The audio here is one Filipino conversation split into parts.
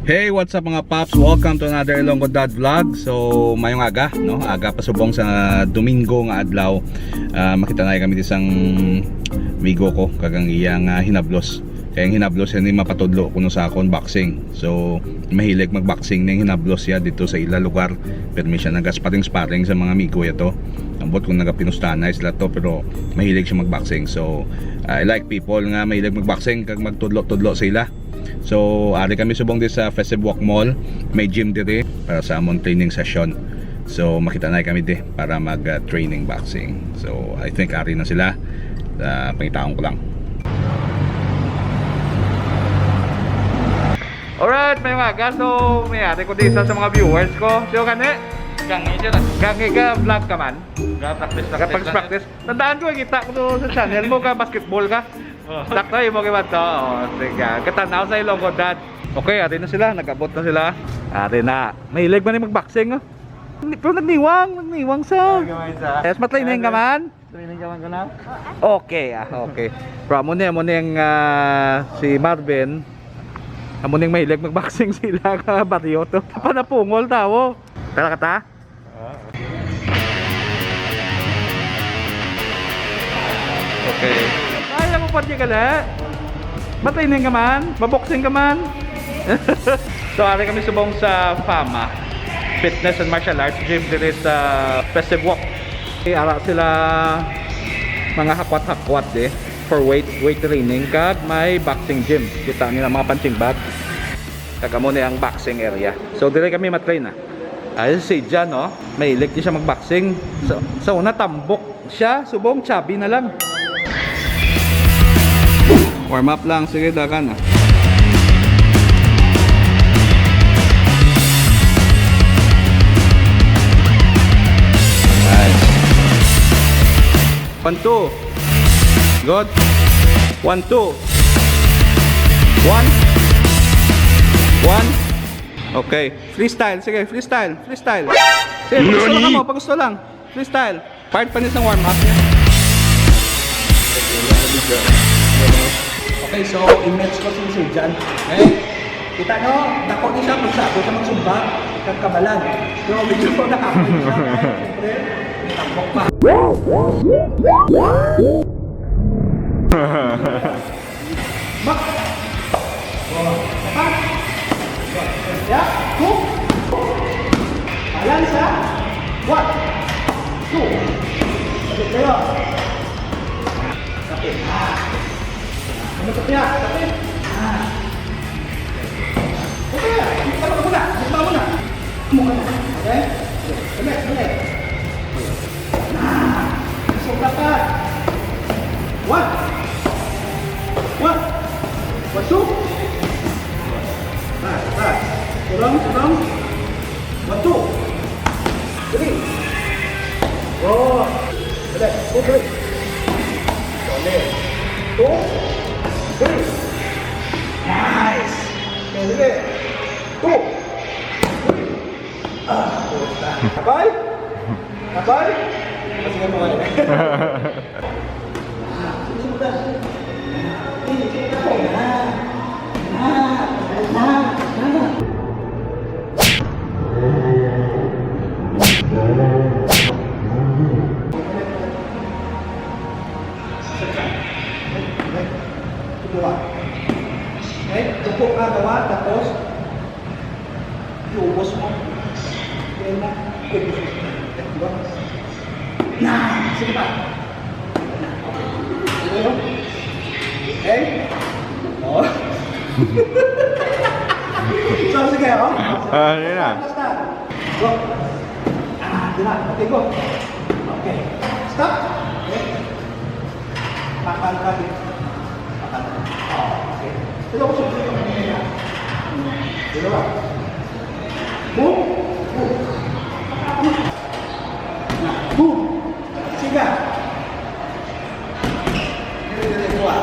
Hey, what's up mga paps? Welcome to another Ilonggo Dad vlog. So, mayong aga, no? Aga pasubong sa Domingo nga adlaw. Makita na kami isang migo ko kagang iyang hinablos. Kaya ang hinablos yan ni mapatudlo kuno sa akon boxing. So, mahilig magboxing ning hinablos ya dito sa ila lugar. Permission nagasparing-sparing sa mga migo ito. Ambot kung nagapinustanay sila to, pero mahilig siya magboxing. So, I like people nga mahilig magboxing kag magtudlo-tudlo sa ila. So, ari kami subong din sa Festive Walk Mall. May gym dire para sa amon training session. So, makita na kami di para mag-training boxing. So, I think ari na sila. Pangitaon ko lang. Alright, may mga so may ate ko din sa mga viewers ko. So, kani? Gangi ka vlog ka man? Practice. Tandaan ko, kita ko sa channel mo ka, basketball ka. Sakto yung mga iwan to. Sige, katanaw sa Ilonggo Dad. Okay, ate na sila, nag-abot na sila. Ate na, mahilig man yung mag-boxing. Pero nagniwang sa. Yes, matraining ka man? Training ka man ko na? Okay, okay. Pero mo yung si Marvin. Amo ning mahilig mag-boxing sila ka baryo to. Panapungol tawo. Kala kata? Okay. Kaya mo pa di kala. Matraining ka man, maboxing ka man. So, ari kami subong sa FAMA, Fitness and Martial Arts Gym dire sa Festive Walk. Ara sila mga hakwat-hakwat for weight training kag may boxing gym. Kita nila mga punching bag. Kag amo na ang boxing area. So dire kami matrain na. Ay si Jan, no, mahilig din siya magboxing. So una tambok siya, subong chubby na lang. Warm up lang, sige dagan na. Nice. 1, 2. Good. 1, 2. 1. Okay. Freestyle. Sige, freestyle. Sige, pag gusto lang mo, pag gusto lang. Freestyle. Part pa ng warm up niya. Okay, so image ko si Jan. Okay? Kita nyo, dako niya siya kung saan siya magsumba, kagkabalan. Pero medyo ko nakapit siya. Siyempre, tambok pa. Mak! Ya, 2. Balance ha. 1, 2. Sabit kayo. Kapit. Ano kapit ya? Kapit. Okay ya. Kita muna. Muna. Okay? Balik. Masuk dapat. 1. Masuk. Right. Turun. 1, 2. 3. Oh. Balik. Boleh. 2, 3. Nice. Okay. 2. Abay. Masih kamu kan? Tupok ka gawa, tapos iubos mo. Yan na. Diba? Nah, sige pa. Okay? Oh. So, sige, oh. Yun na. Go. Yun na. Okay, go. Okay. Stop. Okay. Pakal ka din. Okay. Ito ko susunod yung kanina. Dalawa. Move. Move. Siga. Dili kuha.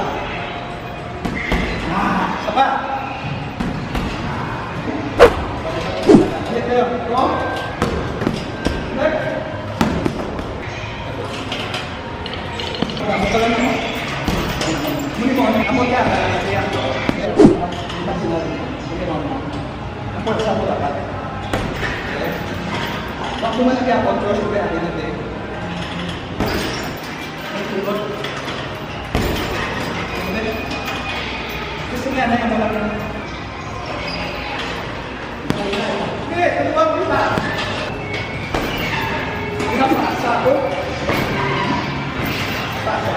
Sapa. Balik kayo. Go. Balik. Kamu kalau mau, muni mo, amo ya, kaya. Kita sila. Sige mo. Pulsa mo dapat. Okay? Wag mo malagyan ako, pero sabi natin natin. Ay, tulog. Kasi nga na yung walang... Okay, tulungan mo kita. Ang pasa ko. Pasa.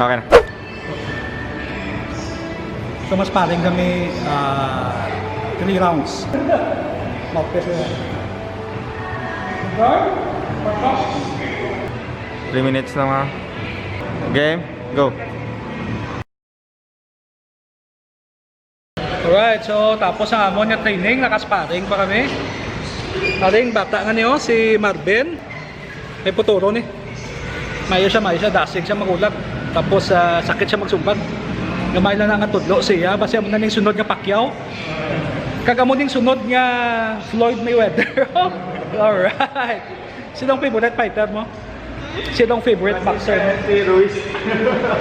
Okay na. So mas paring kami 3 rounds. Mouthpiece na. 3 minutes lang ha. Game, go. Alright, so tapos ang amon niya training, nakasparing pa kami. Aling bata nga niyo, si Marvin. May puturo ni. Mayo siya, dasig siya magulat. Tapos sakit siya magsumbat. Gamay lang nga tudlo siya, basta mo na ning sunod nga Pacquiao. Kagamo ning sunod nga Floyd Mayweather. Alright. Sinong favorite fighter mo? Sinong favorite boxer mo? Si Ruiz.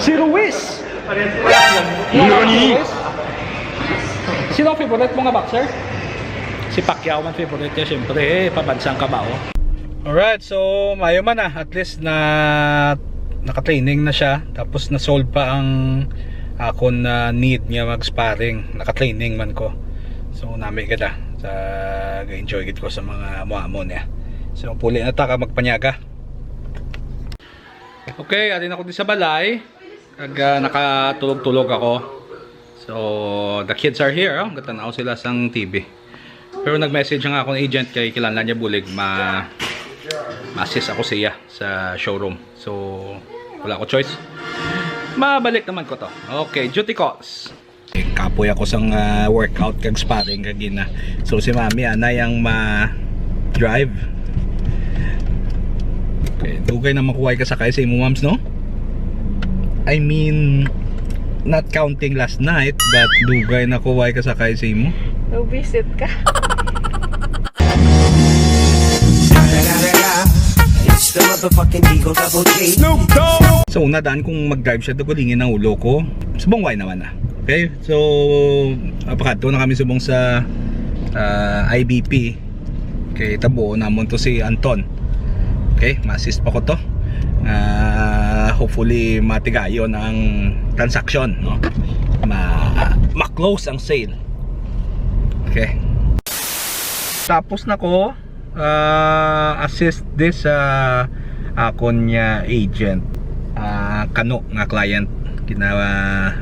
Si Ruiz! Nani? Sinong favorite mo nga boxer? Si Pacquiao man favorite niya, syempre, pabansang kabao. Alright, so mayo man na, at least na naka-training na siya, tapos na-solve pa ang akon na need niya mag-sparring, naka-training man ko. So nami kita sa ga-enjoy gid ko sa mga muamo niya. So puli na ta ka magpanyaga. Okay, adin ako di sa balay. Kag nakatulog-tulog ako. So the kids are here, gatanaw sila sang TV. Pero nag-message nga ako ng agent kay kilala niya bulig ma-assist ako siya sa showroom. So wala ko choice. Mabalik naman ko to. Okay, duty calls. Kapoy ako sang workout kag sparring kag gina. So si Mami ana yang ma-drive. Okay, dugay na makuhay ka sakay sa imo moms, no? I mean, not counting last night, but dugay na kuhay ka sakay sa imo. Visit ka. It's the motherfucking Eagle Double G. So una daan kung mag-drive siya, dugulingin ang ulo ko. Subong way naman na. Okay, so apakato na kami subong sa IBP. Okay, tabo namon to si Anton. Okay, ma-assist pa ko to. Hopefully matigayon ang transaction, no? Ma-close ang sale. Okay. Tapos na ko assist this akon niya agent. Kano nga client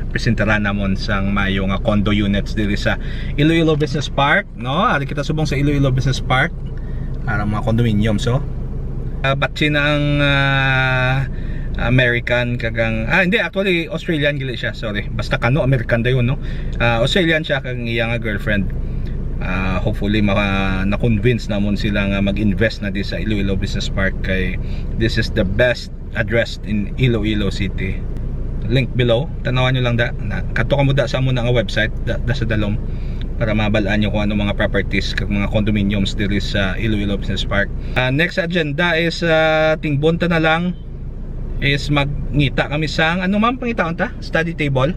presentara namon sang mayo nga condo units diri sa Iloilo Business Park, no? Ari kita subong sa Iloilo Business Park para mga condominium. So batsi na ang American kagang hindi, actually Australian gili siya, sorry, basta kano American dayon, no? Australian siya kag iyang girlfriend. Hopefully na-convince namon sila nga mag-invest na di sa Iloilo Business Park kay this is the best address in Iloilo City. Link below, tanawan nyo lang kato ka mo sa amo na nga website da sa dalom para mabalaan nyo kung ano mga properties kag mga condominiums diri sa Iloilo Business Park. Next agenda is tingbonta na lang is magngita kami sang ano ma'am pangitaon ta? Study table.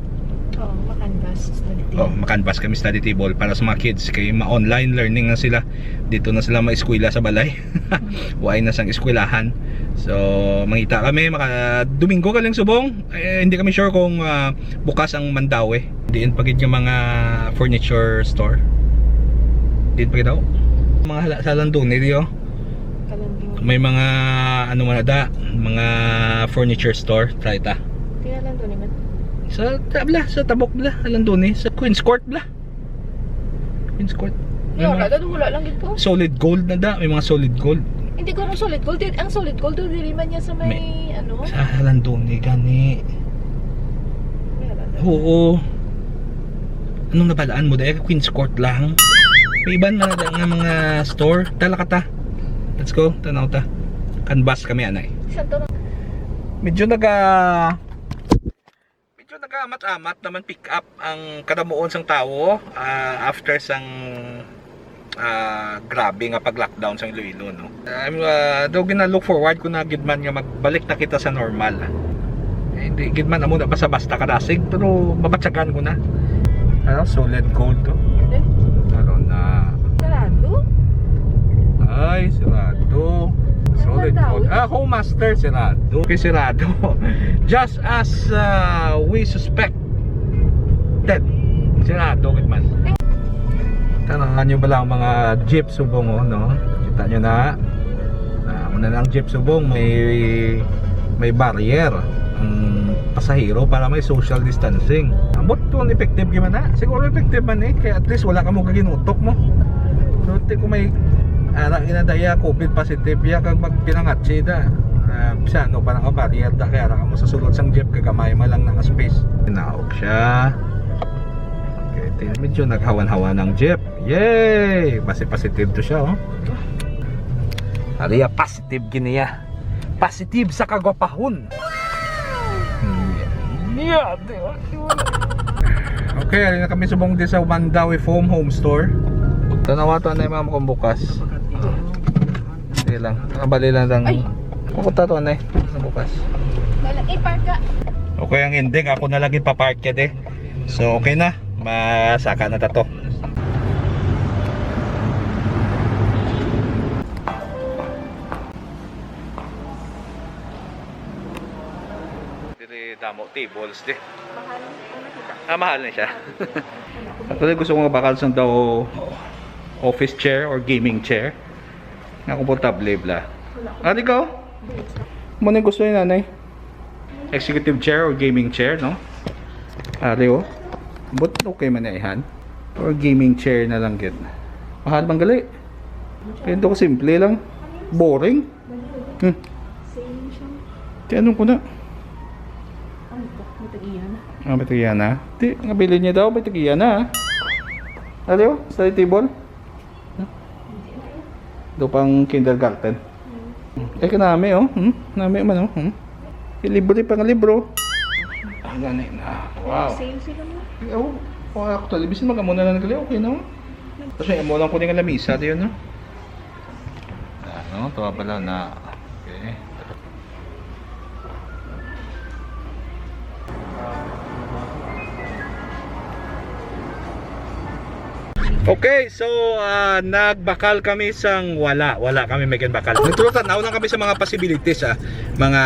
Oo, makanvas. Makanvas kami study table para sa mga kids kay ma-online learning na sila. Dito na sila ma-eskwela sa balay. Huwag na sang eskwelahan. So mangita kami Domingo ka lang subong. Hindi kami sure kung bukas ang Mandaue. Diin pagid yung mga furniture store. Diin pagid daw. Mga sa Landone diyo. May mga ano man da, mga furniture store, try ta. Tingnan to naman. Sa tabla, sa Tabok bla, Landone, sa Queen's Court bla. Queen's Court. Wala lang gito. Solid gold na da, may mga solid gold. Hindi ko ang solid gold. Ang solid gold doon dili man niya sa may ano. Sa Landon ni gani. Oo. Anong nabalaan mo dahil Queen's Court lang? May iban na nga mga store. Tala ka ta. Let's go. Tanaw ta. Canvas kami anay. Santo Medyo nag-amat-amat naman pick up ang kadamuon sang tao after sang grabe nga pag-lockdown sa Iloilo, no. I'm daw gina-look forward ko na gidman nga magbalik na kita sa normal. Hindi gidman na muna basta-basta kadasig pero mabatsagan ko na. Ano, solid gold to. Ano na. sarado. Ay, sirado. Solid gold. Home master, sirado. Okay, sirado. Just as we suspect. Dead. Sirado, man. Tanangan nyo ba lang mga jeep subong, no? Kita nyo na. Una lang jeep subong, may barrier ang pasahero para may social distancing. Ambot to effective gimana? Siguro effective man kaya at least wala ka mo kaginutok mo. So, ko may inadaya COVID positive ya kag magpinangat sida. Bisa no parang barrier da kaya ra mo sa sulod sang jeep kagamay man lang nga space. Tinaog siya. Okay, medyo naghawan-hawa ng jeep. Yay! Basi positive to siya, oh. Ariya positive giniya. Positive sa kagwapahon. Yeah, okay, alin na kami subong din sa Mandawi Foam Home Store. Tanawatan na yung mga mukhang bukas. Sige lang, nakabali lang lang. Pupunta to na bukas. Malaki park ka. Okay, ang ending ako na lagi papark ka de. So okay na, masaka na tato. Dili damo tables de. Mahal na siya. Actually gusto ko bakal sa daw office chair or gaming chair nga komportable bla. Di ka? Mo na gusto ni nanay? Executive chair or gaming chair, no? O. But okay man na ihan. Or gaming chair na lang gid. Mahal bang gali? Kaya ko simple lang. Boring. Kaya anong ko na? May tagiyan na? Di, nga bilhin niya daw, may tagiyan na. O, study table? Do pang kindergarten. Kanami, oh. Nami man, oh. Libre pa nga libro. Ganay na. Wow. Same sila mo. Actually, bisin magamuna na nagali, okay na. Tapos may amo lang ko din ang lamisa, di yun, no? Ano, tawa pala na. Okay. Okay, so nagbakal kami sang wala kami may bakal. Nagtutanaw lang kami sa mga possibilities mga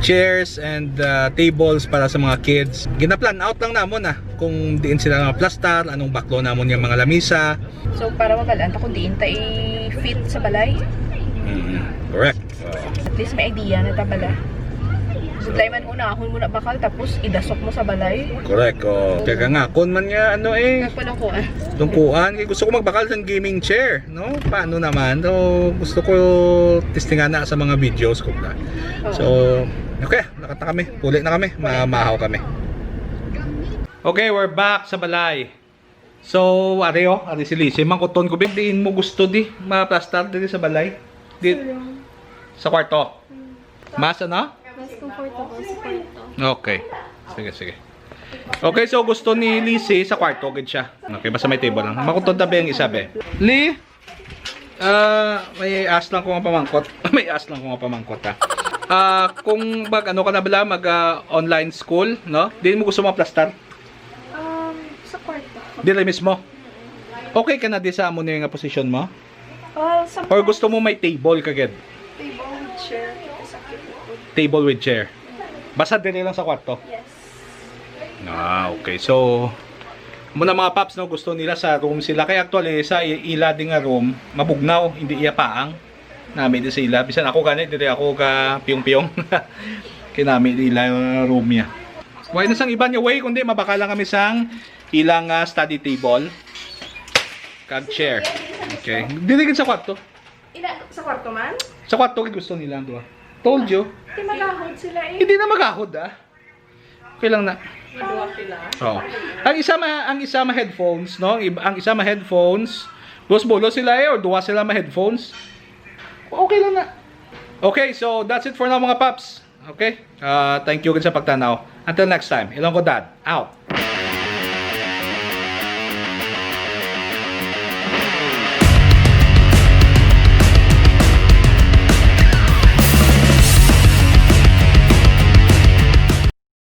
chairs and tables para sa mga kids. Ginaplan out lang namon kung diin sila plastar, anong baklo namon yung mga lamisa. So para mabalaan ta kung diin ta i-fit sa balay. Correct. At least may idea na ta bala. Sudlay man una, ahon muna bakal tapos idasok mo sa balay. Correct. Kaya nga, kun man nga Nagpalakuan. tungkuan, gusto ko magbakal ng gaming chair, no? Paano naman? So, gusto ko testingan na sa mga videos ko na. So, okay, nakata kami. Puli na kami. Mamahaw kami. Okay, we're back sa balay. So, ari si Lizzie. Mangkuton ko, diin mo gusto di ma-plastar dito sa balay? Sa kwarto? Mas ano? Mas comfortable sa kwarto. Okay. Sige. Okay, so gusto ni Lizzie sa kwarto gid siya. Okay, basta may table lang. Makutod tabi ang isa be. Lee, may ask lang ko nga pamangkot. May ask lang ko nga pamangkot kung ano ka na bala online school, no? Di mo gusto ma-plastar? Sa kwarto. Dili mismo. Okay ka na di sa amo nga position mo? Sa Or gusto mo may table kagad? table with chair. Table with chair. Basta dili lang sa kwarto. Yes. Okay. So, muna mga paps, no, gusto nila sa room sila. Kaya actually, sa ila din nga room, mabugnaw, hindi iya paang. Nami di sila. Bisan ako ganit, dili ako ka piyong-piyong. Kinami nila yung room niya. Why na sang iba niya way, kundi mabaka lang kami sang ilang study table. Kag chair. Okay. Dili gid sa kwarto. Sa kwarto man? Sa kwarto gusto nila ang duha. Told you. Di magahod sila eh. Hindi na magahod Okay lang na. Maduwa sila. Oh. Ang isa ma headphones, no? Ang isa ma headphones. Bolo sila or duwa sila ma headphones. Okay lang na. Okay, so that's it for now mga paps. Okay? Thank you sa pagtanaw. Until next time. Ilonggo Dad. Out.